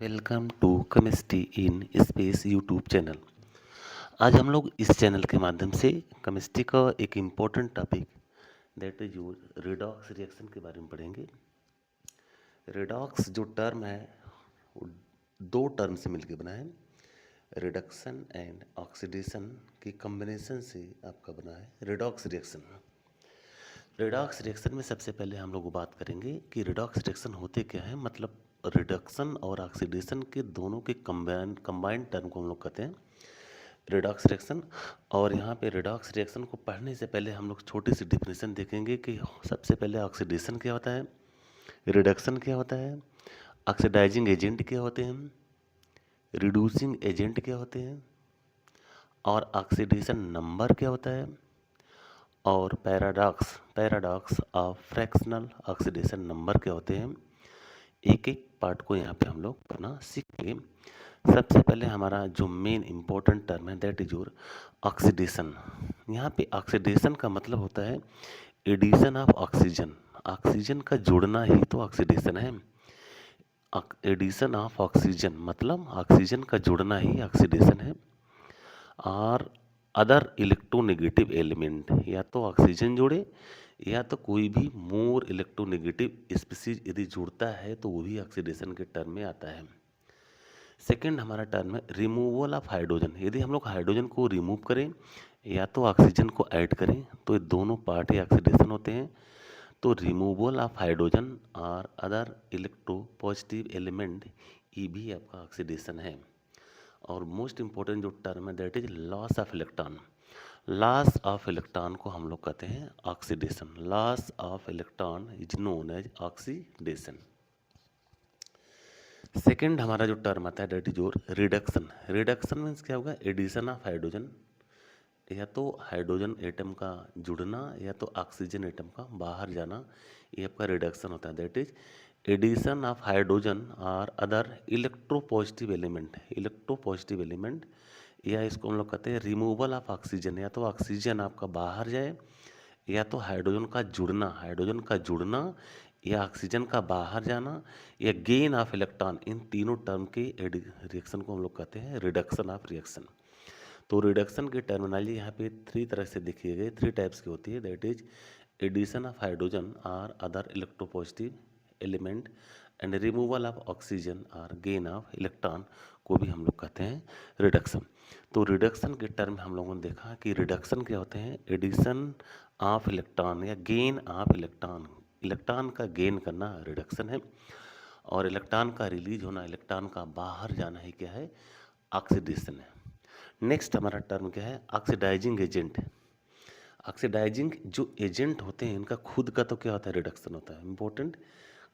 Welcome to chemistry in space YouTube channel. आज हम लोग इस चैनल के माध्यम से केमिस्ट्री का एक important topic that is use redox reaction के बारे में पढ़ेंगे। रेडॉक्स जो टर्म है वो दो टर्म से मिलकर बना है। रिडक्शन एंड ऑक्सीडेशन के कॉम्बिनेशन से आपका बना है रेडॉक्स रिएक्शन। रेडॉक्स रिएक्शन में सबसे पहले हम लोग बात करेंगे कि रेडॉक्स रिएक्शन होते क्या है, मतलब रिडक्शन और ऑक्सीडेशन के दोनों के कंबाइंड टर्म को हम लोग कहते हैं रेडॉक्स रिएक्शन। और यहाँ पे रेडॉक्स रिएक्शन को पढ़ने से पहले हम लोग छोटी सी डिफिनेशन देखेंगे कि सबसे पहले ऑक्सीडेशन क्या होता है, रिडक्शन क्या होता है, ऑक्सीडाइजिंग एजेंट क्या होते हैं, रिड्यूसिंग एजेंट क्या होते हैं, और ऑक्सीडेशन नंबर क्या होता है, और paradox of fractional oxidation number क्या होते हैं। एक एक पार्ट को यहाँ पे हम लोग अपना सीखेंगे। सबसे पहले हमारा जो मेन इंपॉर्टेंट टर्म है दैट इज योर ऑक्सीडेशन। यहाँ पे ऑक्सीडेशन का मतलब होता है एडिशन ऑफ ऑक्सीजन। ऑक्सीजन का जुड़ना ही तो ऑक्सीडेशन है। एडिशन ऑफ ऑक्सीजन मतलब ऑक्सीजन का जुड़ना ही ऑक्सीडेशन है। और अदर इलेक्ट्रोनेगेटिव एलिमेंट, या तो ऑक्सीजन जुड़े या तो कोई भी मोर इलेक्ट्रोनेगेटिव स्पीसीज यदि जुड़ता है तो वो भी ऑक्सीडेशन के टर्म में आता है। सेकंड हमारा टर्म है रिमूवल ऑफ हाइड्रोजन। यदि हम लोग हाइड्रोजन को रिमूव करें या तो ऑक्सीजन को ऐड करें तो ये दोनों पार्ट ही ऑक्सीडेशन होते हैं। तो रिमूवल ऑफ हाइड्रोजन और अदर इलेक्ट्रो पॉजिटिव एलिमेंट ये भी आपका ऑक्सीडेशन है। और मोस्ट इंपॉर्टेंट जो टर्म है that is loss of electron. Loss of electron को हम लोग कहते हैं oxidation. Loss of electron is known as oxidation. Second हमारा जो टर्म आता है that is your reduction. Reduction means क्या होगा, एडिशन ऑफ हाइड्रोजन, या तो हाइड्रोजन एटम का जुड़ना या तो ऑक्सीजन एटम का बाहर जाना, ये आपका रिडक्शन होता है। That is addition of hydrogen और other electropositive element. Electropositive element, या इसको हम लोग कहते हैं रिमूवल ऑफ ऑक्सीजन, या तो ऑक्सीजन आपका बाहर जाए या तो हाइड्रोजन का जुड़ना या ऑक्सीजन का बाहर जाना या गेन ऑफ इलेक्ट्रॉन, इन तीनों टर्म के रिएक्शन को हम लोग कहते हैं रिडक्शन ऑफ रिएक्शन। तो रिडक्शन की टर्मिनोलॉजी यहाँ पे थ्री तरह से देखी गई, थ्री टाइप्स की होती है। That is addition of hydrogen और other electropositive element and removal of oxygen और गेन ऑफ इलेक्ट्रॉन को भी हम लोग कहते हैं रिडक्शन। तो रिडक्शन के टर्म हम लोगों ने देखा कि रिडक्शन क्या होते हैं, एडिशन ऑफ इलेक्ट्रॉन या गेन ऑफ इलेक्ट्रॉन। इलेक्ट्रॉन का गेन करना रिडक्शन है, और इलेक्ट्रॉन का रिलीज होना, इलेक्ट्रॉन का बाहर जाना ही क्या है, ऑक्सीडेशन है। नेक्स्ट हमारा टर्म क्या है, ऑक्सीडाइजिंग एजेंट। ऑक्सीडाइजिंग जो एजेंट होते हैं इनका खुद का तो क्या होता है, रिडक्शन होता है। इंपॉर्टेंट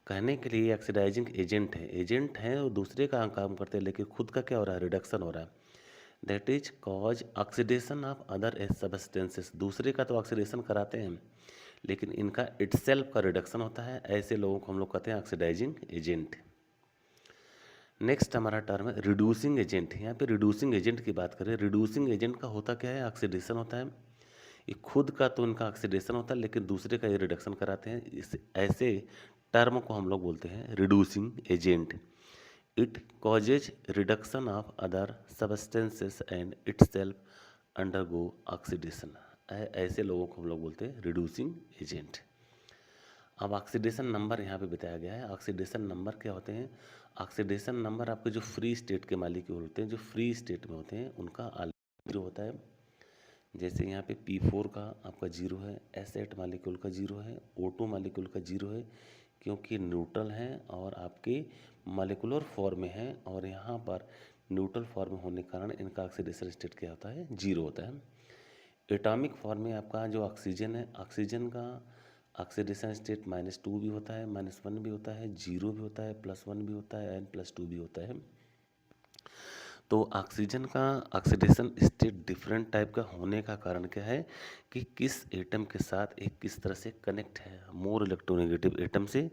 कहने के लिए ऑक्सीडाइजिंग एजेंट हैं और दूसरे का काम करते हैं, लेकिन खुद का क्या हो रहा है, रिडक्शन हो रहा है। That is cause oxidation of other substances. दूसरे का तो ऑक्सीडेशन कराते हैं लेकिन इनका इटसेल्फ का रिडक्शन होता है। ऐसे लोगों को हम लोग कहते हैं ऑक्सीडाइजिंग एजेंट। नेक्स्ट हमारा टर्म है रिड्यूसिंग एजेंट। यहाँ पे रिड्यूसिंग एजेंट की बात करें, रिड्यूसिंग एजेंट का होता क्या है, ऑक्सीडेशन होता है। ये खुद का तो इनका ऑक्सीडेशन होता है लेकिन दूसरे का ये रिडक्शन कराते हैं। इस ऐसे टर्म को हम लोग बोलते हैं reducing agent. It causes reduction of other substances and itself undergo oxidation. ऐसे लोगों को हम लोग बोलते हैं रिड्यूसिंग एजेंट। अब ऑक्सीडेशन नंबर यहाँ पे बताया गया है। ऑक्सीडेशन नंबर क्या होते हैं, ऑक्सीडेशन नंबर आपके जो फ्री स्टेट के मालिक्यूल होते हैं, जो फ्री स्टेट में होते हैं उनका जीरो होता है। जैसे यहाँ पे P4 का आपका जीरो है, S8 मालिक्यूल का जीरो है, O2 मालिक्यूल का जीरो है, क्योंकि न्यूट्रल हैं और आपके मालिकुलर फॉर्म में हैं, और यहाँ पर न्यूट्रल फॉर्म होने के कारण इनका ऑक्सीडेशन स्टेट क्या होता है, जीरो होता है। एटॉमिक फॉर्म में आपका जो ऑक्सीजन है, ऑक्सीजन का ऑक्सीडेशन स्टेट -2 भी होता है, -1 भी होता है, जीरो भी होता है, +1 भी होता है एंड +2 भी होता है। तो ऑक्सीजन का ऑक्सीडेशन स्टेट डिफरेंट टाइप का होने का कारण क्या है कि किस एटम के साथ एक किस तरह से कनेक्ट है। मोर इलेक्ट्रोनेगेटिव एटम से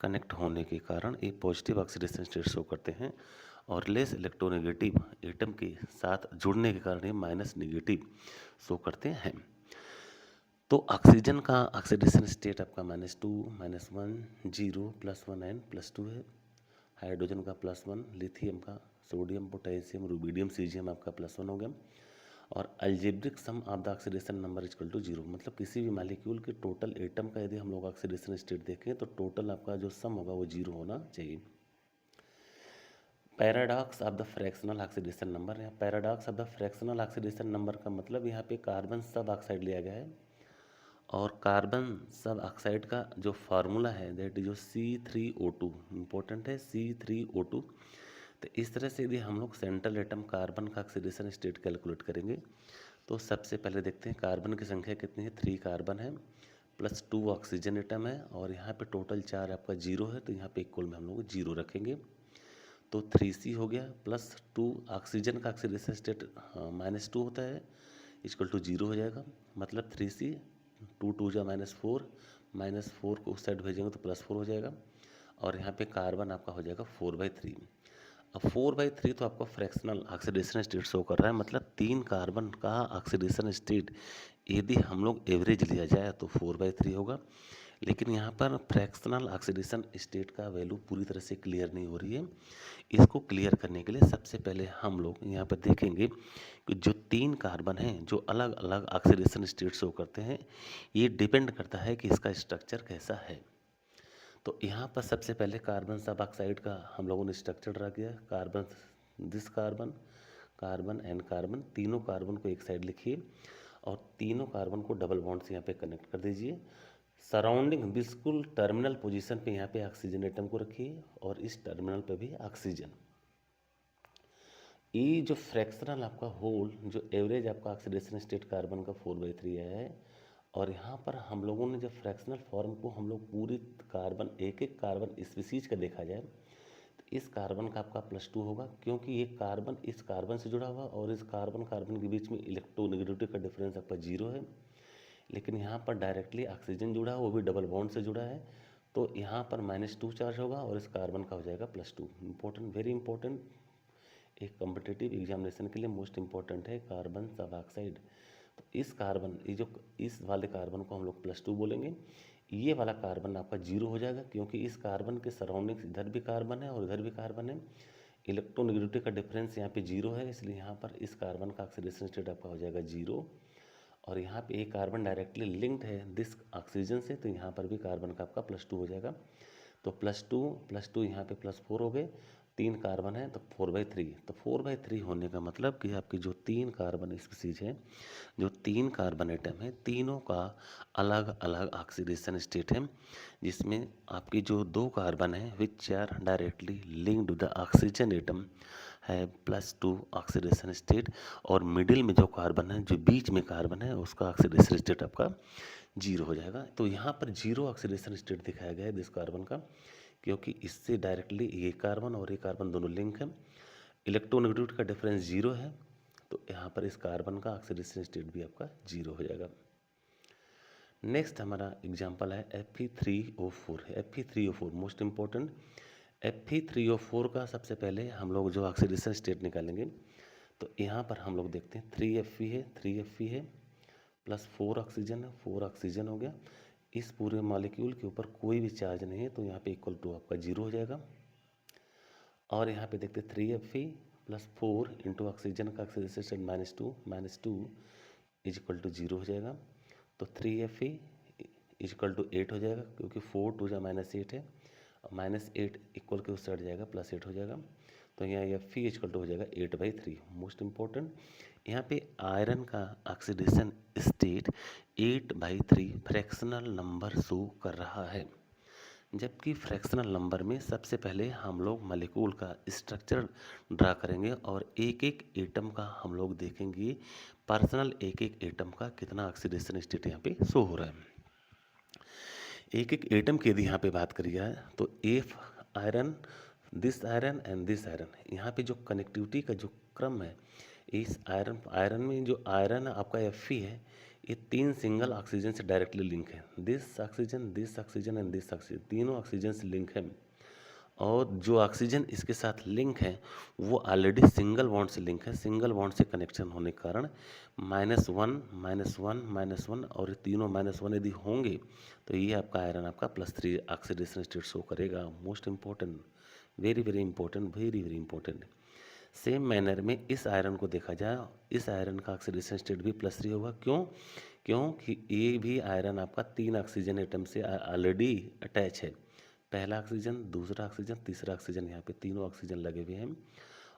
कनेक्ट होने के कारण ये पॉजिटिव ऑक्सीडेशन स्टेट शो करते हैं, और लेस इलेक्ट्रोनेगेटिव एटम के साथ जुड़ने के कारण ये माइनस नेगेटिव शो करते हैं। तो ऑक्सीजन का ऑक्सीडेशन स्टेट आपका -2, -1, 0, +1 एंड +2 है। हाइड्रोजन का +1, लिथियम का, सोडियम, पोटेशियम, रुबिडियम, सीजियम आपका +1 हो गया। और algebraic sum of the oxidation number equal to 0, मतलब किसी भी मालिक्यूल के टोटल एटम का यदि हम लोग ऑक्सीडेशन स्टेट देखें तो टोटल आपका जो सम होगा वो 0 होना चाहिए। Paradox of the fractional oxidation number, या paradox of the fractional oxidation number का मतलब यहाँ पे कार्बन सब ऑक्साइड लिया गया है और कार्बन सब ऑक्साइड का जो फार्मूला है दैट जो C3O2, इम्पोर्टेंट है C3O2। तो इस तरह से यदि हम लोग सेंट्रल एटम कार्बन का ऑक्सीडेशन स्टेट कैलकुलेट करेंगे तो सबसे पहले देखते हैं कार्बन की संख्या कितनी है, 3 कार्बन है +2 ऑक्सीजन एटम है और यहाँ पे टोटल 4 आपका 0 है, तो यहाँ पे इक्वल में हम लोग 0 रखेंगे तो 3C हो गया +2 ऑक्सीजन का ऑक्सीडेशन स्टेट -2 होता है इक्वल टू 0 हो जाएगा, मतलब 3C, 2 2 जा -4, -4 को उस साइड भेजेंगे तो +4 हो जाएगा और यहाँ पे कार्बन आपका हो जाएगा 4/3। अब 4/3 तो आपका फ्रैक्शनल ऑक्सीडेशन स्टेट शो कर रहा है, मतलब 3 कार्बन का ऑक्सीडेशन स्टेट यदि हम लोग एवरेज लिया जाए तो 4/3 होगा। लेकिन यहाँ पर फ्रैक्शनल ऑक्सीडेशन स्टेट का वैल्यू पूरी तरह से क्लियर नहीं हो रही है। इसको क्लियर करने के लिए सबसे पहले हम लोग यहाँ पर देखेंगे कि जो 3 कार्बन हैं जो अलग अलग ऑक्सीडेशन स्टेट शो करते हैं, ये डिपेंड करता है कि इसका स्ट्रक्चर कैसा है। तो यहाँ पर सबसे पहले कार्बन सब ऑक्साइड का हम लोगों ने स्ट्रक्चर ड्रा किया। Carbon, this carbon, carbon and carbon, तीनों कार्बन को एक साइड लिखिए और तीनों कार्बन को डबल बॉन्ड से यहाँ पे कनेक्ट कर दीजिए। सराउंडिंग बिल्कुल टर्मिनल पोजीशन पे यहाँ पे ऑक्सीजन एटम को रखिए और इस टर्मिनल पे भी ऑक्सीजन। ये जो फ्रैक्शनल आपका होल, जो एवरेज आपका ऑक्सीडेशन स्टेट कार्बन का 4/3 है और यहाँ पर हम लोगों ने जब फ्रैक्शनल फॉर्म को हम लोग पूरी कार्बन, एक एक कार्बन स्पीसीज का देखा जाए तो इस कार्बन का आपका +2 होगा, क्योंकि ये कार्बन इस कार्बन से जुड़ा हुआ और इस कार्बन कार्बन के बीच में इलेक्ट्रोनेगेटिविटी का डिफरेंस आपका 0 है। लेकिन यहाँ पर डायरेक्टली ऑक्सीजन जुड़ा है, वो भी डबल बॉन्ड से जुड़ा है, तो यहाँ पर -2 चार्ज होगा और इस कार्बन का हो जाएगा +2। इंपॉर्टेंट, वेरी इंपॉर्टेंट, एक कॉम्पिटिटिव एग्जामिनेशन के लिए मोस्ट इंपॉर्टेंट है कार्बन सब ऑक्साइड। तो इस कार्बन, ये जो इस वाले कार्बन को हम लोग +2 बोलेंगे, ये वाला कार्बन आपका 0 हो जाएगा, क्योंकि इस कार्बन के सराउंडिंग्स इधर भी कार्बन है और इधर भी कार्बन है, इलेक्ट्रोनेगेटिविटी का डिफरेंस यहाँ पे 0 है, इसलिए यहाँ पर इस कार्बन का ऑक्सीडेशन स्टेट आपका हो जाएगा 0। और यहाँ पे एक कार्बन डायरेक्टली लिंक्ड है दिस ऑक्सीजन से, तो यहाँ पर भी कार्बन का आपका +2 हो जाएगा। तो +2 यहाँ पे +4 हो गए, 3 कार्बन है तो 4/3। तो 4/3 होने का मतलब कि आपकी जो 3 कार्बन स्पीसीज है, जो 3 कार्बन एटम है, तीनों का अलग अलग ऑक्सीडेशन स्टेट है, जिसमें आपकी जो 2 कार्बन है which are directly linked with the oxygen atom है +2 ऑक्सीडेशन स्टेट, और मिडिल में जो कार्बन है, जो बीच में कार्बन है, उसका ऑक्सीडेशन स्टेट आपका 0 हो जाएगा। तो यहाँ पर 0 ऑक्सीडेशन स्टेट दिखाया गया है दिस कार्बन का, क्योंकि इससे डायरेक्टली ये कार्बन और ये कार्बन दोनों लिंक है, इलेक्ट्रोनेगेटिविटी का डिफरेंस 0 है, तो यहाँ पर इस कार्बन का ऑक्सीडेशन स्टेट भी आपका 0 हो जाएगा। नेक्स्ट हमारा एग्जांपल है Fe3O4। Fe3O4 most important. Fe3O4 का सबसे पहले हम लोग जो ऑक्सीडेशन स्टेट निकालेंगे, तो यहाँ पर हम लोग देखते हैं 3Fe है +4 ऑक्सीजन है, 4 ऑक्सीजन हो गया। इस पूरे मॉलिक्यूल के ऊपर कोई भी चार्ज नहीं है, तो यहाँ पे इक्वल टू आपका 0 हो जाएगा। और यहाँ पे देखते 3Fe +4 इंटू ऑक्सीजन का oxidation state -2 is equal to 0 हो जाएगा। तो 3Fe इज इक्वल टू 8 हो जाएगा, क्योंकि 4 2 जा -8 है, और -8 इक्वल के उस साइड जाएगा +8 हो जाएगा, तो यहाँ Fe इज इक्वल टू हो जाएगा 8/3। मोस्ट इम्पोर्टेंट, यहाँ पे आयरन का oxidation state 8/3 fractional number show कर रहा है, जबकि फ्रैक्शनल नंबर में सबसे पहले हम लोग मॉलिक्यूल का स्ट्रक्चर ड्रा करेंगे और एक एक एटम का हम लोग देखेंगे पर्सनल, एक एक एटम का कितना ऑक्सीडेशन स्टेट यहाँ पे शो हो रहा है। एक एक एटम की यदि यहाँ पे बात करी जाए तो F iron, this iron and this iron, यहाँ पे जो कनेक्टिविटी का जो क्रम है, इस आयरन में जो आयरन आपका Fe है, ये 3 सिंगल ऑक्सीजन से डायरेक्टली लिंक है, this oxygen and this oxygen, तीनों ऑक्सीजन से लिंक है। और जो ऑक्सीजन इसके साथ लिंक है वो ऑलरेडी सिंगल बॉन्ड से लिंक है, सिंगल बॉन्ड से कनेक्शन होने के कारण -1 और तीनों -1 यदि होंगे तो ये आपका आयरन आपका +3 ऑक्सीडेशन स्टेट शो करेगा। Most important, very very important, very very important. Same manner में इस आयरन को देखा जाए, इस आयरन का ऑक्सीडेशन स्टेट भी +3 होगा। क्यों? क्योंकि ये भी आयरन आपका 3 ऑक्सीजन एटम से ऑलरेडी अटैच है। पहला ऑक्सीजन, दूसरा ऑक्सीजन, तीसरा ऑक्सीजन, यहाँ पे तीनों ऑक्सीजन लगे हुए हैं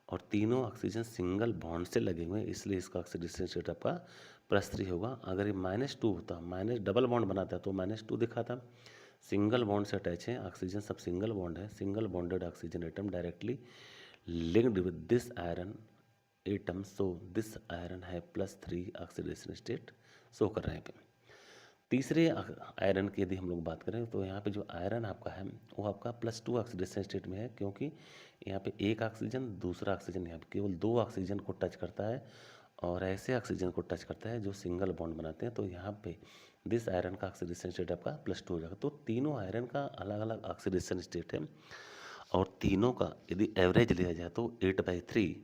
और तीनों ऑक्सीजन सिंगल बॉन्ड से लगे हुए हैं, इसलिए इसका ऑक्सीडेशन स्टेट आपका +3 होगा। अगर ये -2 होता, माइनस डबल बॉन्ड बनाता तो -2 दिखाता। सिंगल बॉन्ड से अटैच है, ऑक्सीजन सब सिंगल बॉन्ड है, single bonded oxygen atom directly linked with this iron atom, so this iron है +3 ऑक्सीडेशन स्टेट शो कर रहे हैं पे। तीसरे आयरन की यदि हम लोग बात करें तो यहाँ पे जो आयरन आपका है वो आपका +2 ऑक्सीडेशन स्टेट में है, क्योंकि यहाँ पे एक ऑक्सीजन, दूसरा ऑक्सीजन, यहाँ पे केवल 2 ऑक्सीजन को टच करता है और ऐसे ऑक्सीजन को टच करता है जो सिंगल बॉन्ड बनाते हैं, तो यहाँ पे दिस आयरन का ऑक्सीडेशन स्टेट आपका +2 हो जाएगा। तो तीनों आयरन का अलग अलग ऑक्सीडेशन स्टेट है और तीनों का यदि एवरेज लिया जाए तो 8/3,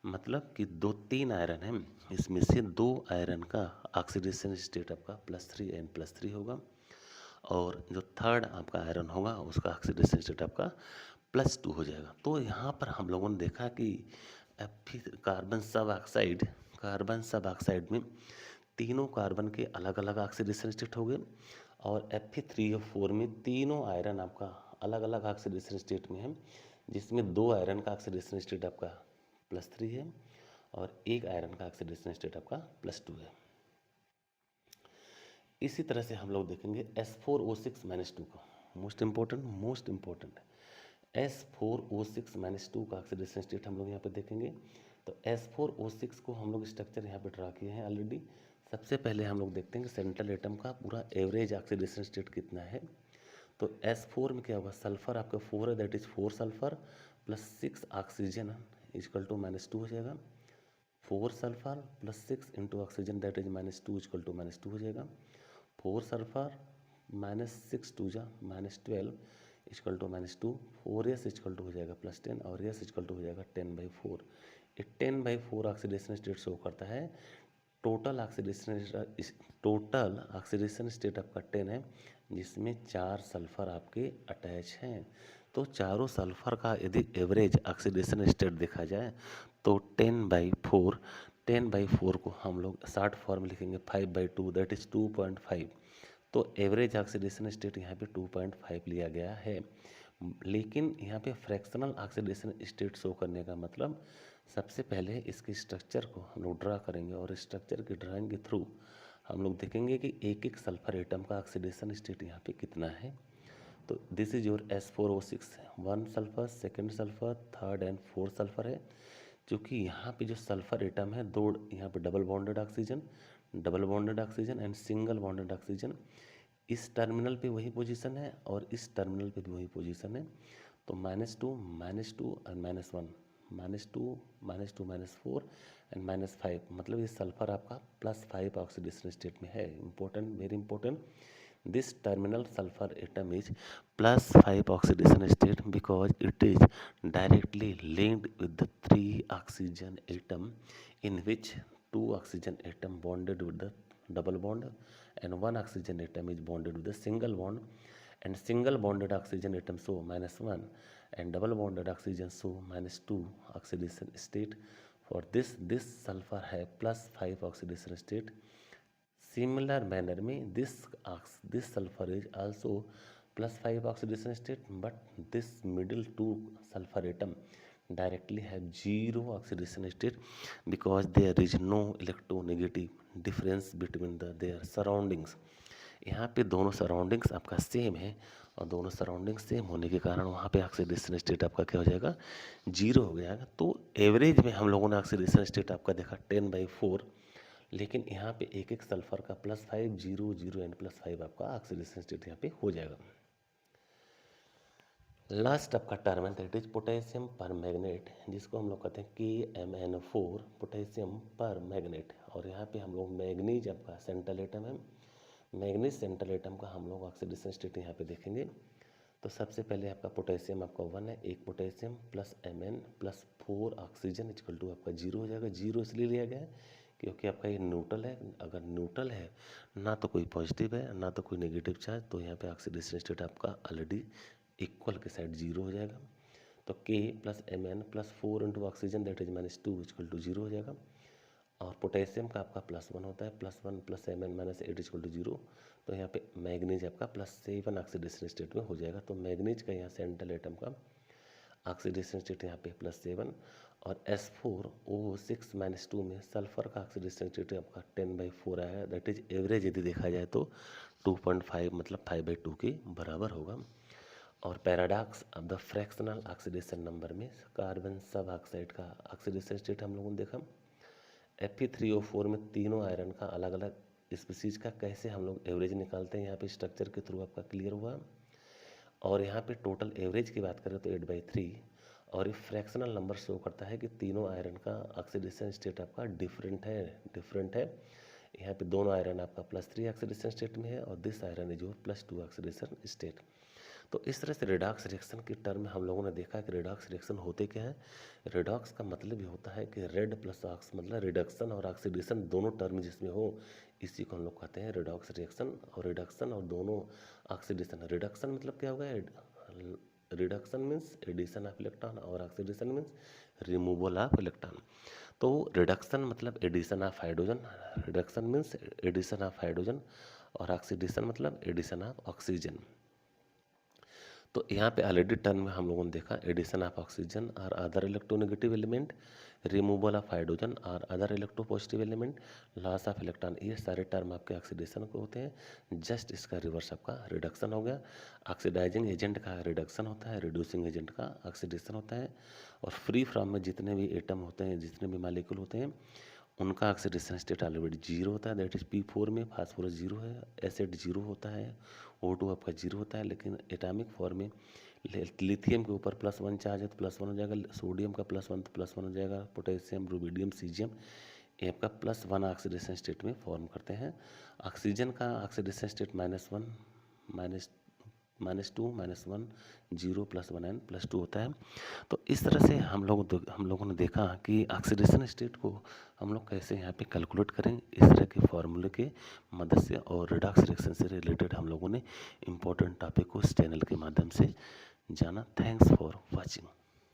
मतलब कि 3 आयरन हैं, इसमें से 2 आयरन का ऑक्सीडेशन स्टेट आपका +3 एंड +3 होगा और जो थर्ड आपका आयरन होगा उसका ऑक्सीडेशन स्टेट आपका +2 हो जाएगा। तो यहाँ पर हम लोगों ने देखा कि कार्बन सब ऑक्साइड में तीनों कार्बन के अलग अलग ऑक्सीडेशन स्टेट हो गए और Fe3 और 4 में तीनों आयरन आपका अलग अलग ऑक्सीडेशन स्टेट में है, जिसमें 2 आयरन का ऑक्सीडेशन स्टेट आपका +3 है और एक आयरन का ऑक्सीडेशन स्टेट आपका +2 है। इसी तरह से हम लोग देखेंगे S4O6-2 का, मोस्ट इम्पोर्टेंट S4O6-2 का ऑक्सीडेशन स्टेट हम लोग यहाँ पे देखेंगे। तो S4O6 को हम लोग स्ट्रक्चर यहाँ पे ड्रा किए हैं ऑलरेडी। सबसे पहले हम लोग देखते हैं कि सेंट्रल एटम का पूरा एवरेज ऑक्सीडेशन स्टेट कितना है। तो S4 में क्या होगा, सल्फर आपका 4 है, that is 4 sulphur +6 oxygen equal to -2 हो जाएगा। 4 sulphur +6 into oxygen that is -2 equal to -2 हो जाएगा। 4 सल्फर -6 2 जा -12 equal to -2, 4s equal to हो जाएगा +10 और s इक्वल टू हो जाएगा 10/4। ये 10/4 ऑक्सीडेशन स्टेट शो करता है। टोटल ऑक्सीडेशन स्टेट आपका 10 है, जिसमें 4 सल्फर आपके अटैच हैं। तो चारों सल्फर का यदि एवरेज ऑक्सीडेशन स्टेट देखा जाए तो 10/4 को हम लोग शॉर्ट फॉर्म लिखेंगे 5/2 दैट इज 2.5। तो एवरेज ऑक्सीडेशन स्टेट यहाँ पे 2.5 लिया गया है। लेकिन यहाँ पे फ्रैक्शनल ऑक्सीडेशन स्टेट शो करने का मतलब सबसे पहले इसके स्ट्रक्चर को हम लोग ड्रा करेंगे और स्ट्रक्चर की ड्राइंग के थ्रू हम लोग देखेंगे कि एक एक सल्फर एटम का ऑक्सीडेशन स्टेट यहाँ पे कितना है। तो this is your S4O6, 1 sulphur, second sulphur, third and fourth sulphur है। क्योंकि यहाँ पे जो सल्फर एटम है, 2 यहाँ पे double bonded oxygen and single bonded oxygen, इस टर्मिनल पे वही पोजीशन है और इस टर्मिनल पे भी वही पोजीशन है। तो -2 एंड -1, -2 -4 एंड -5, मतलब ये सल्फर आपका +5 ऑक्सीडेशन स्टेट में है। Important, very important, this terminal sulfur atom is +5 oxidation state because it is directly linked with the 3 oxygen atom, in which 2 oxygen atom bonded with the double bond and 1 oxygen atom is bonded with the single bond, and single bonded oxygen atom show -1 and double bonded oxygen show -2 oxidation state. For this sulfur have +5 oxidation state. Similar manner में this sulfur is also +5 oxidation state, but this middle 2 sulfur atom directly have 0 oxidation state because there is no electronegative difference between their surroundings. यहाँ पे दोनों surroundings आपका same है और दोनों surroundings same होने के कारण वहाँ पे ऑक्सीडेशन स्टेट आपका क्या हो जाएगा, 0 हो गया। तो एवरेज में हम लोगों ने ऑक्सीडेशन स्टेट आपका देखा 10/4, लेकिन यहाँ पे एक एक सल्फर का +5 0 0 एंड +5 आपका ऑक्सीडेशन स्टेट यहाँ पे हो जाएगा। लास्ट आपका टर्म है दैट इज पोटेशियम पर मैग्नेट, जिसको हम लोग कहते हैं KMnO4, पोटेशियम पर मैग्नेट। और यहाँ पे हम लोग मैग्नीज आपका सेंट्रल एटम है, मैग्नीज सेंट्रल एटम का हम लोग ऑक्सीडेशन स्टेट यहाँ पे देखेंगे। तो सबसे पहले आपका पोटेशियम आपका 1 है, एक potassium +Mn +4 oxygen equal to आपका 0 हो जाएगा। 0 इसलिए लिया गया है क्योंकि आपका ये न्यूट्रल है। अगर न्यूट्रल है, ना तो कोई पॉजिटिव है ना तो कोई नेगेटिव चार्ज, तो यहाँ पे ऑक्सीडेशन स्टेट आपका ऑलरेडी इक्वल के साइड 0 हो जाएगा। तो K plus Mn plus 4 into oxygen that is -2 equal to 0 हो जाएगा। और पोटेशियम का आपका +1 होता है, +1 प्लस Mn -8 इक्वल टू 0। तो यहाँ पे मैग्नीज आपका +7 ऑक्सीडेशन स्टेट में हो जाएगा। तो मैग्नीज का यहाँ सेंट्रल एटम का ऑक्सीडेशन स्टेट यहाँ पे +7 और S4O6-2 में सल्फर का ऑक्सीडेशन स्टेट आपका 10/4 आएगा। दैट इज एवरेज यदि देखा जाए तो 2.5 मतलब 5/2 के बराबर होगा। और paradox of the fractional oxidation number में कार्बन सब ऑक्साइड का ऑक्सीडेशन स्टेट हम लोगों ने देखा। Fe3O4 में तीनों आयरन का अलग अलग स्पीसीज का कैसे हम लोग एवरेज निकालते हैं, यहाँ पे स्ट्रक्चर के थ्रू आपका क्लियर हुआ। और यहाँ पे टोटल एवरेज की बात करें तो 8/3 और ये फ्रैक्शनल नंबर शो करता है कि तीनों आयरन का ऑक्सीडेशन स्टेट आपका डिफरेंट है। यहाँ पे दोनों आयरन आपका +3 ऑक्सीडेशन स्टेट में है और this iron is +2 oxidation state. तो इस तरह से रेडॉक्स रिएक्शन की टर्म में हम लोगों ने देखा कि रेडॉक्स रिएक्शन होते क्या है। रेडॉक्स का मतलब ये होता है कि रेड प्लस ऑक्स मतलब रिडक्शन और ऑक्सीडेशन दोनों टर्म जिसमें हो, इसी को हम लोग कहते हैं रेडॉक्स रिएक्शन। और रिडक्शन और दोनों ऑक्सीडेशन, रिडक्शन मतलब क्या होगा, reduction means addition of electron और oxidation means removal of electron. तो रिडक्शन मतलब addition of hydrogen, reduction means addition of hydrogen और ऑक्सीडेशन मतलब एडिशन ऑफ ऑक्सीजन। तो यहाँ पे ऑलरेडी टर्म में हम लोगों ने देखा एडिशन ऑफ ऑक्सीजन और other electronegative element, removal of hydrogen और other electropositive element, loss of electron, ये सारे टर्म आपके ऑक्सीडेशन को होते हैं। जस्ट इसका रिवर्स आपका रिडक्शन हो गया। ऑक्सीडाइजिंग एजेंट का रिडक्शन होता है, रिड्यूसिंग एजेंट का ऑक्सीडेशन होता है। और फ्री फ्रॉम में जितने भी एटम होते हैं, जितने भी मालिक्यूल होते हैं, उनका ऑक्सीडेशन स्टेट ऑलरेडी 0 होता है। दैट इज P4 में फास्फोरस 0 है, एसिड 0 होता है, O2 आपका 0 होता है। लेकिन एटॉमिक फॉर्म में लिथियम के ऊपर +1 चार्ज है तो +1 हो जाएगा, सोडियम का +1 तो +1 हो जाएगा, पोटेशियम, रुबिडियम, सीजियम ये आपका +1 ऑक्सीडेशन स्टेट में फॉर्म करते हैं। ऑक्सीजन का ऑक्सीडेशन स्टेट -1 -2 -1 0 +1 एंड +2 होता है। तो इस तरह से हम लोगों ने देखा कि ऑक्सीडेशन स्टेट को हम लोग कैसे यहाँ पे कैलकुलेट करें, इस तरह के फॉर्मूले के मदद से। और रिडॉक्स रिएक्शन से रिलेटेड हम लोगों ने इम्पोर्टेंट टॉपिक को इस चैनल के माध्यम से जाना। Thanks for watching.